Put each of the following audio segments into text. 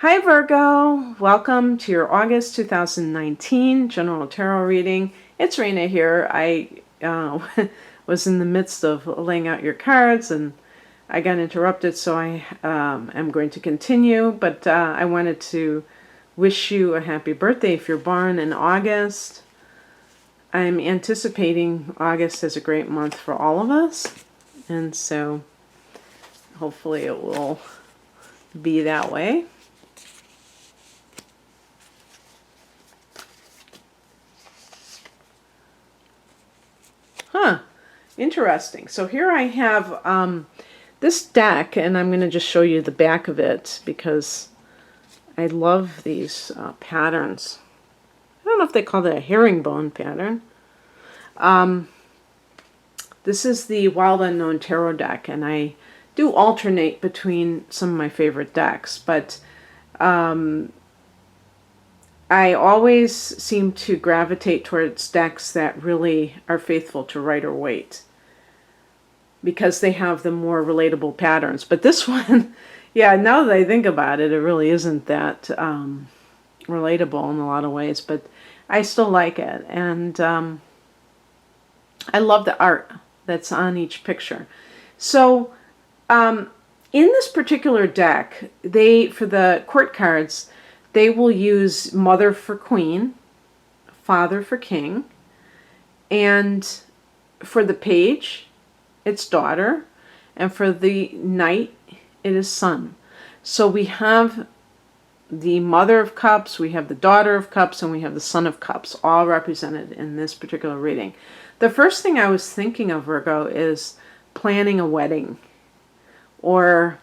Hi Virgo, welcome to your August 2019 General Tarot reading. It's Reunite here. I was in the midst of laying out your cards and I got interrupted, so I am going to continue, but I wanted to wish you a happy birthday if you're born in August. I'm anticipating August as a great month for all of us, and so hopefully it will be that way. Interesting. So here I have this deck, and I'm going to just show you the back of it because I love these patterns. I don't know if they call it a herringbone pattern. This is the Wild Unknown Tarot deck, and I do alternate between some of my favorite decks, but I always seem to gravitate towards decks that really are faithful to Rider-Waite because they have the more relatable patterns. But this one, yeah, now that I think about it, it really isn't that relatable in a lot of ways, but I still like it. And I love the art that's on each picture. So in this particular deck, for the court cards, they will use Mother for Queen, Father for King, and for the Page, it's Daughter, and for the Knight, it is Son. So we have the Mother of Cups, we have the Daughter of Cups, and we have the Son of Cups, all represented in this particular reading. The first thing I was thinking of, Virgo, is planning a wedding, or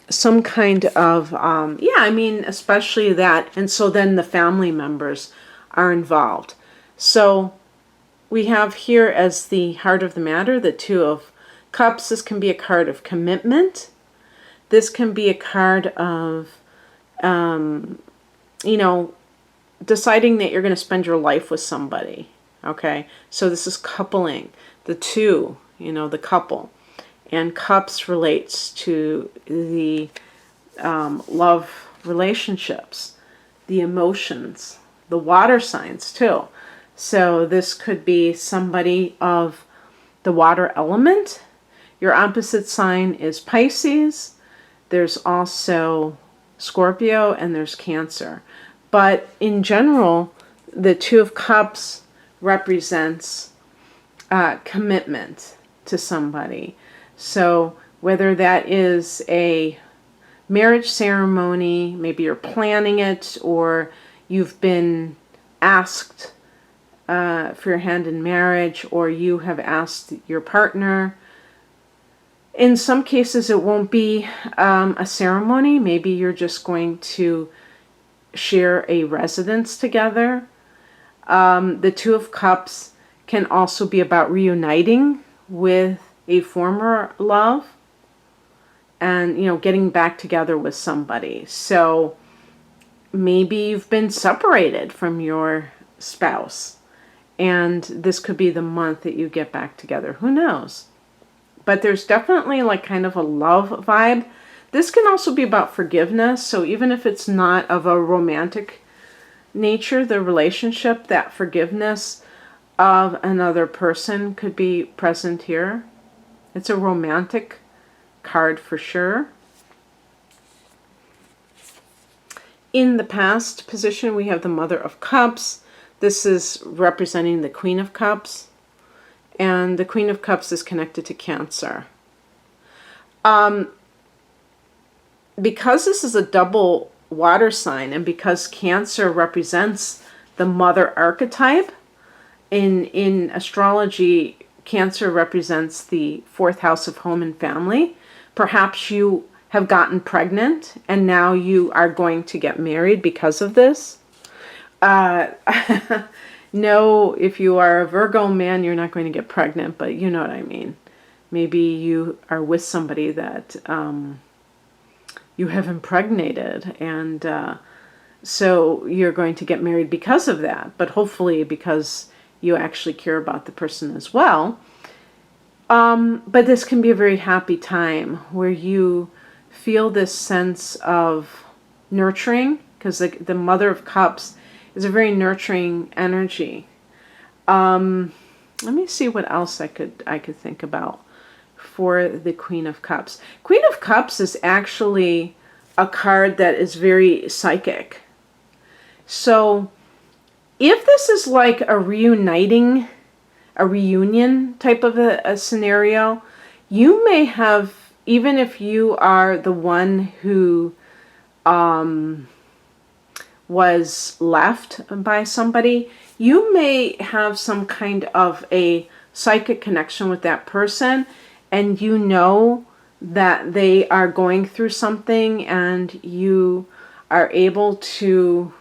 some kind of, yeah, I mean, especially that. And so then the family members are involved. So we have here as the heart of the matter, the Two of Cups. This can be a card of commitment. This can be a card of, you know, deciding that you're going to spend your life with somebody. Okay. So this is coupling, the two, you know, the couple. And Cups relates to the love relationships, the emotions, the water signs too. So this could be somebody of the water element. Your opposite sign is Pisces. There's also Scorpio and there's Cancer. But in general, the Two of Cups represents commitment to somebody. So whether that is a marriage ceremony, maybe you're planning it, or you've been asked for your hand in marriage, or you have asked your partner. In some cases, it won't be a ceremony. Maybe you're just going to share a residence together. The Two of Cups can also be about reuniting with a former love and, you know, getting back together with somebody. So maybe you've been separated from your spouse and this could be the month that you get back together. Who knows? But there's definitely like kind of a love vibe. This can also be about forgiveness. So even if it's not of a romantic nature, the relationship, that forgiveness of another person could be present here. It's a romantic card for sure. In the past position, we have the Mother of Cups. This is representing the Queen of Cups. And the Queen of Cups is connected to Cancer. Because this is a double water sign, and because Cancer represents the mother archetype, in astrology, Cancer represents the fourth house of home and family. Perhaps you have gotten pregnant and now you are going to get married because of this. No, if you are a Virgo man, you're not going to get pregnant, but you know what I mean. Maybe you are with somebody that you have impregnated, and so you're going to get married because of that, but hopefully because you actually care about the person as well. But this can be a very happy time where you feel this sense of nurturing, because the Mother of Cups is a very nurturing energy. Let me see what else I could think about for the Queen of Cups. Queen of Cups is actually a card that is very psychic. So if this is like a reunion type of a scenario, you may have, even if you are the one who was left by somebody, you may have some kind of a psychic connection with that person, and you know that they are going through something, and you are able to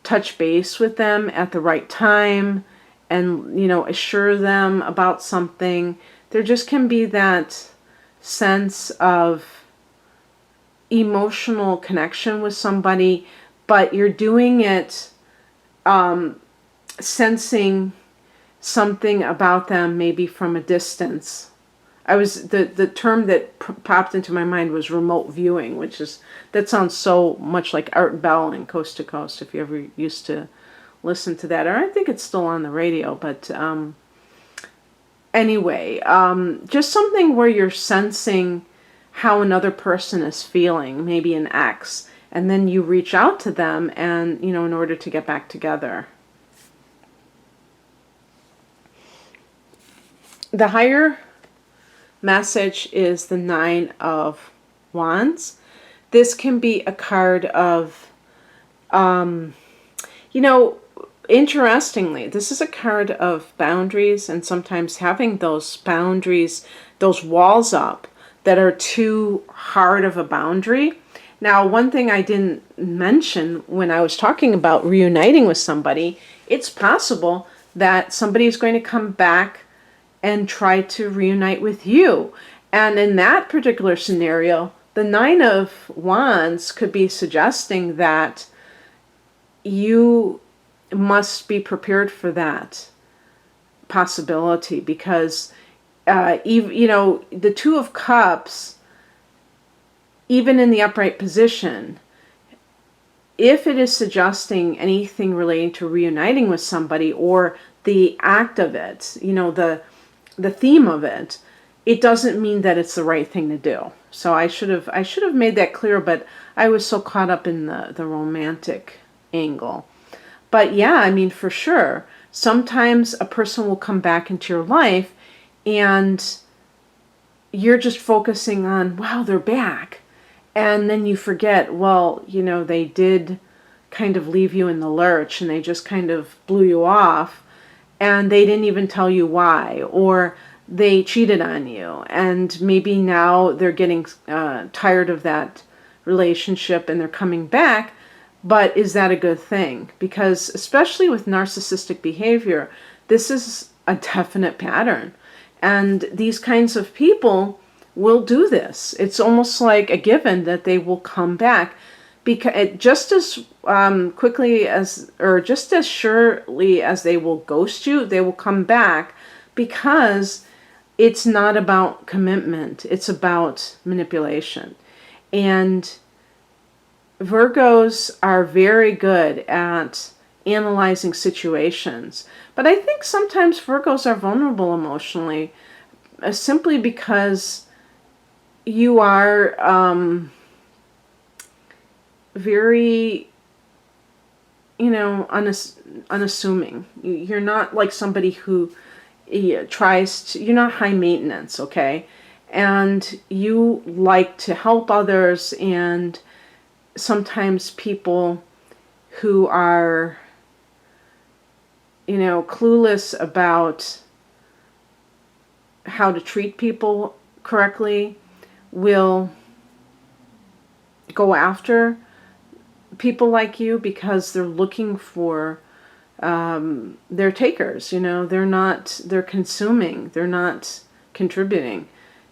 touch base with them at the right time and, assure them about something. There just can be that sense of emotional connection with somebody, but you're doing it sensing something about them, maybe from a distance. The term that popped into my mind was remote viewing, that sounds so much like Art Bell in Coast to Coast, if you ever used to listen to that. Or I think it's still on the radio, but anyway, just something where you're sensing how another person is feeling, maybe an ex, and then you reach out to them and, in order to get back together. The higher message is the Nine of Wands. This can be a card of, interestingly, this is a card of boundaries, and sometimes having those boundaries, those walls up that are too hard of a boundary. Now, one thing I didn't mention when I was talking about reuniting with somebody, it's possible that somebody is going to come back and try to reunite with you. And in that particular scenario, the Nine of Wands could be suggesting that you must be prepared for that possibility, because the Two of Cups, even in the upright position, if it is suggesting anything relating to reuniting with somebody, or the act of it, the theme of it, it doesn't mean that it's the right thing to do. So I should have made that clear, but I was so caught up in the romantic angle. But yeah, for sure, sometimes a person will come back into your life and you're just focusing on, wow, they're back. And then you forget, well, they did kind of leave you in the lurch, and they just kind of blew you off, and they didn't even tell you why, or they cheated on you, and maybe now they're getting tired of that relationship and they're coming back. But is that a good thing? Because especially with narcissistic behavior, this is a definite pattern. And these kinds of people will do this. It's almost like a given that they will come back, because just as quickly as, or just as surely as they will ghost you, they will come back, because it's not about commitment. It's about manipulation. And Virgos are very good at analyzing situations. But I think sometimes Virgos are vulnerable emotionally, simply because you are very, unassuming. You're not like somebody who tries to, you're not high maintenance, okay? And you like to help others, and sometimes people who are, clueless about how to treat people correctly will go after people like you, because they're looking for, they're takers, they're consuming, they're not contributing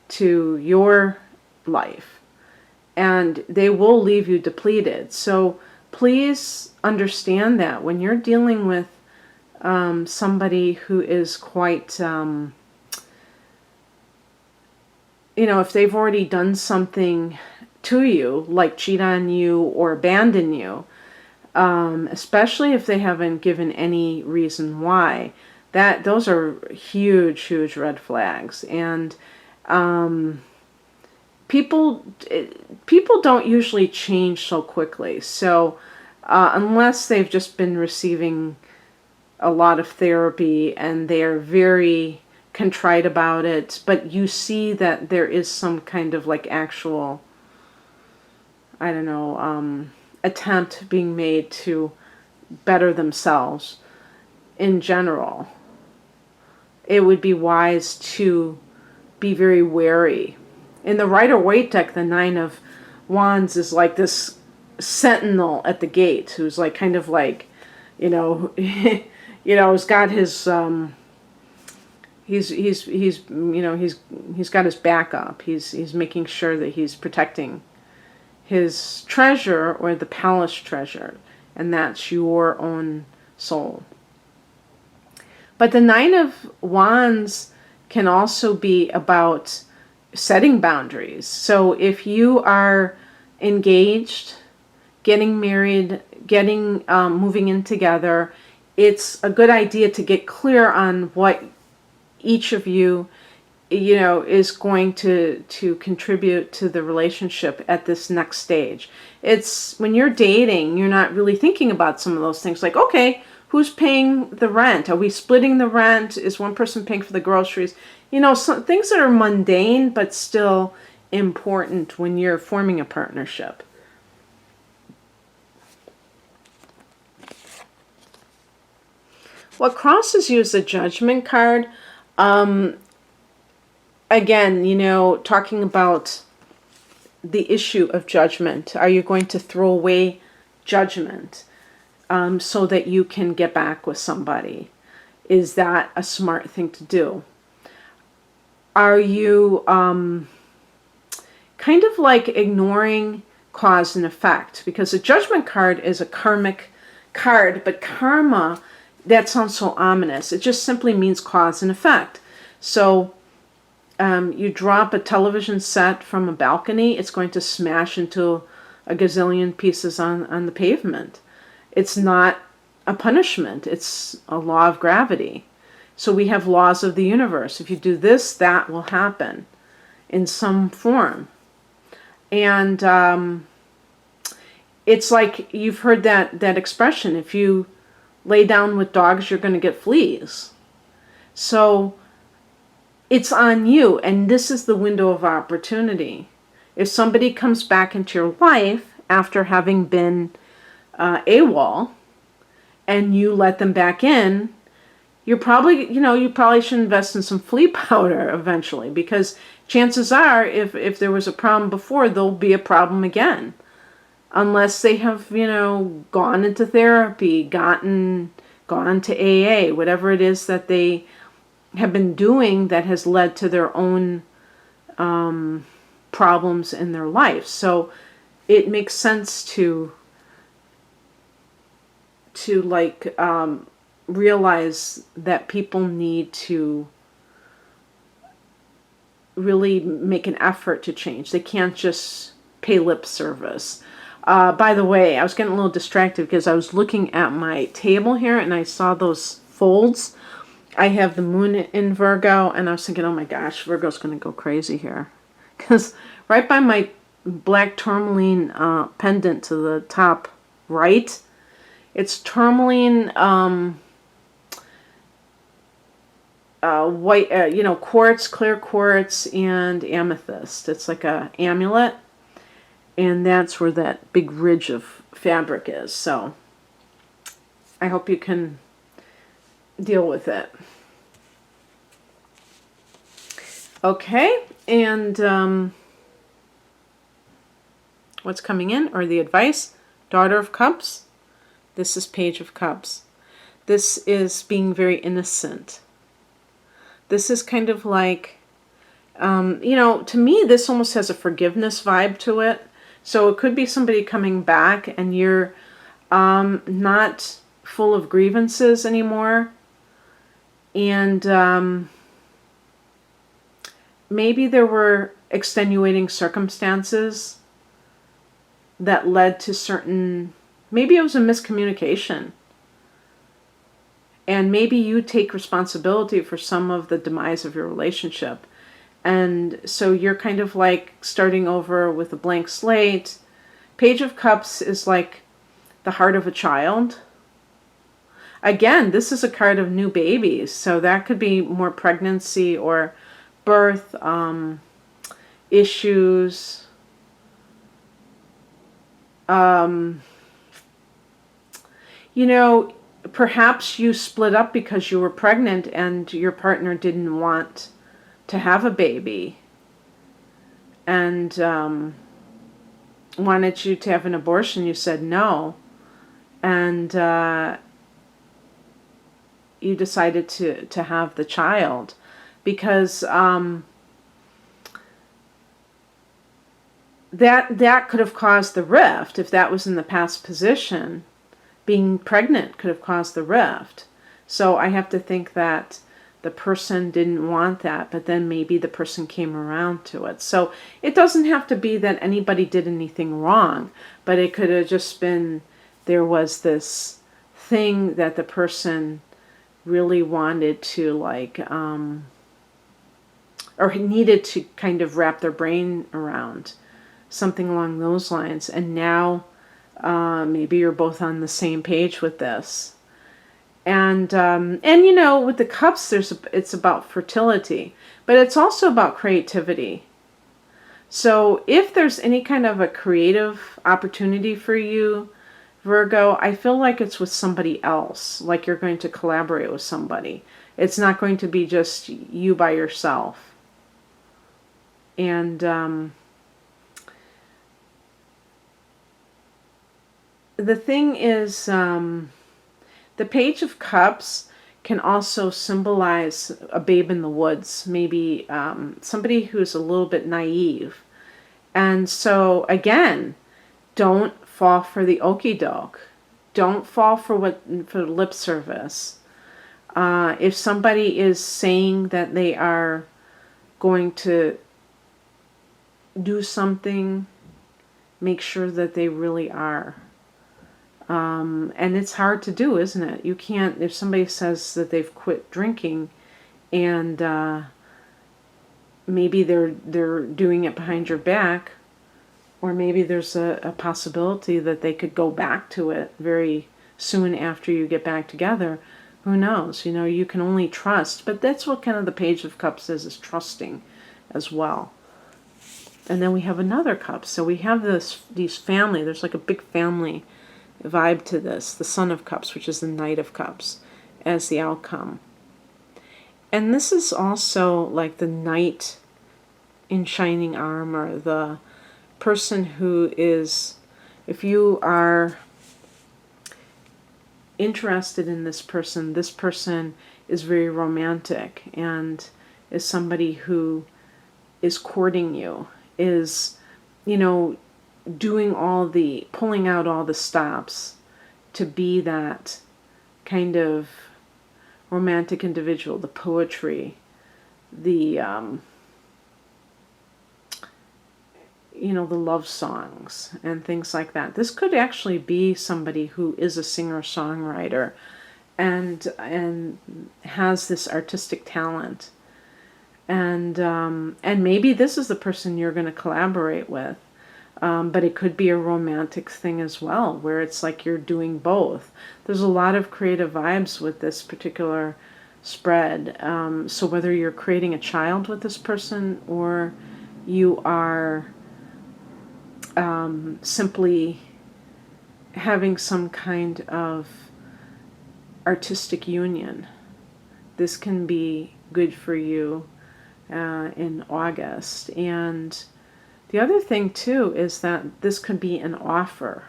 to your life, and they will leave you depleted. So please understand that when you're dealing with somebody who is quite, if they've already done something to you, like cheat on you or abandon you, especially if they haven't given any reason why. Those are huge, huge red flags. And people don't usually change so quickly. So unless they've just been receiving a lot of therapy and they're very contrite about it, but you see that there is some kind of like actual, I don't know, attempt being made to better themselves in general, it would be wise to be very wary. In the Rider-Waite deck, the Nine of Wands is like this sentinel at the gate who's like kind of like, you know, has got his he's got his back up. He's making sure that he's protecting his treasure, or the palace treasure, and that's your own soul. But the Nine of Wands can also be about setting boundaries. So if you are engaged, getting married, moving in together, it's a good idea to get clear on what each of you, is going to contribute to the relationship at this next stage. It's when you're dating, you're not really thinking about some of those things, like, okay, who's paying the rent? Are we splitting the rent? Is one person paying for the groceries? Some things that are mundane but still important when you're forming a partnership. What crosses you as a Judgment card, again, talking about the issue of judgment. Are you going to throw away judgment so that you can get back with somebody? Is that a smart thing to do? Are you kind of like ignoring cause and effect? Because a Judgment card is a karmic card, but karma, that sounds so ominous. It just simply means cause and effect. So you drop a television set from a balcony, it's going to smash into a gazillion pieces on the pavement. It's not a punishment. It's a law of gravity. So we have laws of the universe. If you do this, that will happen in some form. And it's like, you've heard that expression, if you lay down with dogs, you're going to get fleas. So it's on you, and this is the window of opportunity. If somebody comes back into your life after having been AWOL, and you let them back in, you probably should invest in some flea powder eventually, because chances are, if there was a problem before, there'll be a problem again. Unless they have, gone into therapy, gone to AA, whatever it is that they have been doing that has led to their own problems in their life. So it makes sense to realize that people need to really make an effort to change. They can't just pay lip service. By the way, I was getting a little distracted because I was looking at my table here and I saw those folds. I have the moon in Virgo, and I was thinking, oh my gosh, Virgo's going to go crazy here. Because right by my black tourmaline pendant to the top right, it's tourmaline white, quartz, clear quartz, and amethyst. It's like a amulet. And that's where that big ridge of fabric is. So I hope you can deal with it. Okay, and what's coming in, or the advice? Daughter of Cups. This is Page of Cups. This is being very innocent. This is kind of like, to me, this almost has a forgiveness vibe to it. So it could be somebody coming back and you're not full of grievances anymore. And maybe there were extenuating circumstances that led to certain, maybe it was a miscommunication. And maybe you take responsibility for some of the demise of your relationship. And so you're kind of like starting over with a blank slate. Page of Cups is like the heart of a child. Again, this is a card of new babies. So that could be more pregnancy or birth issues. You know, perhaps you split up because you were pregnant and your partner didn't want to have a baby and wanted you to have an abortion. You said no, and you decided to have the child because that could have caused the rift if that was in the past position. Being pregnant could have caused the rift. So I have to think that the person didn't want that, but then maybe the person came around to it. So it doesn't have to be that anybody did anything wrong, but it could have just been there was this thing that the person really wanted to like, or needed to kind of wrap their brain around, something along those lines. And now maybe you're both on the same page with this. And you know, with the cups, it's about fertility, but it's also about creativity. So if there's any kind of a creative opportunity for you, Virgo, I feel like it's with somebody else, like you're going to collaborate with somebody. It's not going to be just you by yourself. And the thing is, the Page of Cups can also symbolize a babe in the woods, maybe somebody who's a little bit naive. And so, again, don't fall for the okie doke. Don't fall for lip service. If somebody is saying that they are going to do something, make sure that they really are. And it's hard to do, isn't it? You can't, if somebody says that they've quit drinking and maybe they're doing it behind your back, or maybe there's a possibility that they could go back to it very soon after you get back together. Who knows? You know, you can only trust. But that's what kind of the Page of Cups is trusting as well. And then we have another cup. So we have these family. There's like a big family vibe to this, the Son of Cups, which is the Knight of Cups, as the outcome. And this is also like the knight in shining armor, the person who is, if you are interested in this person is very romantic and is somebody who is courting you, is, you know, pulling out all the stops to be that kind of romantic individual, the poetry, the, you know, the love songs and things like that. This could actually be somebody who is a singer-songwriter and has this artistic talent. And maybe this is the person you're going to collaborate with. But it could be a romantic thing as well, where it's like you're doing both. There's a lot of creative vibes with this particular spread. So whether you're creating a child with this person or you are simply having some kind of artistic union, this can be good for you in August. And the other thing, too, is that this could be an offer.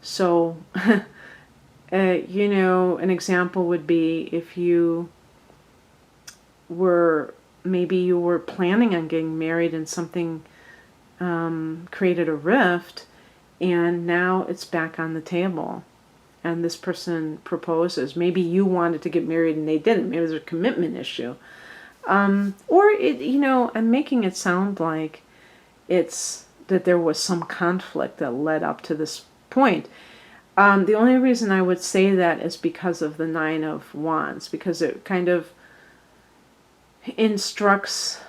So, you know, an example would be if you were, maybe you were planning on getting married and something created a rift, and now it's back on the table. And this person proposes. Maybe you wanted to get married and they didn't. Maybe there's a commitment issue. Or, you know, I'm making it sound like it's that there was some conflict that led up to this point. The only reason I would say that is because of the Nine of Wands, because it kind of instructs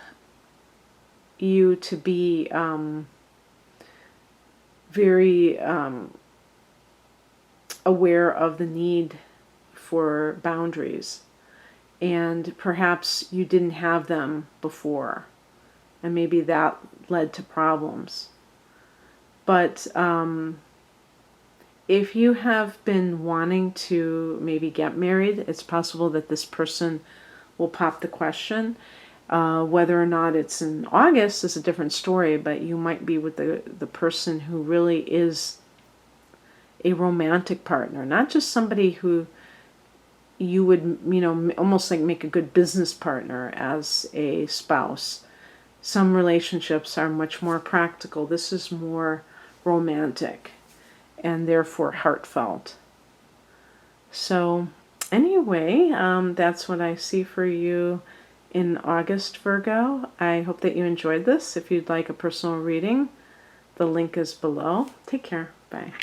you to be very aware of the need for boundaries. And perhaps you didn't have them before, and maybe that led to problems. But if you have been wanting to maybe get married, it's possible that this person will pop the question. Whether or not it's in August is a different story, but you might be with the person who really is a romantic partner, not just somebody who you would, almost like make a good business partner as a spouse. Some relationships are much more practical. This is more romantic and therefore heartfelt. So anyway, that's what I see for you in August, Virgo. I hope that you enjoyed this. If you'd like a personal reading, the link is below. Take care. Bye.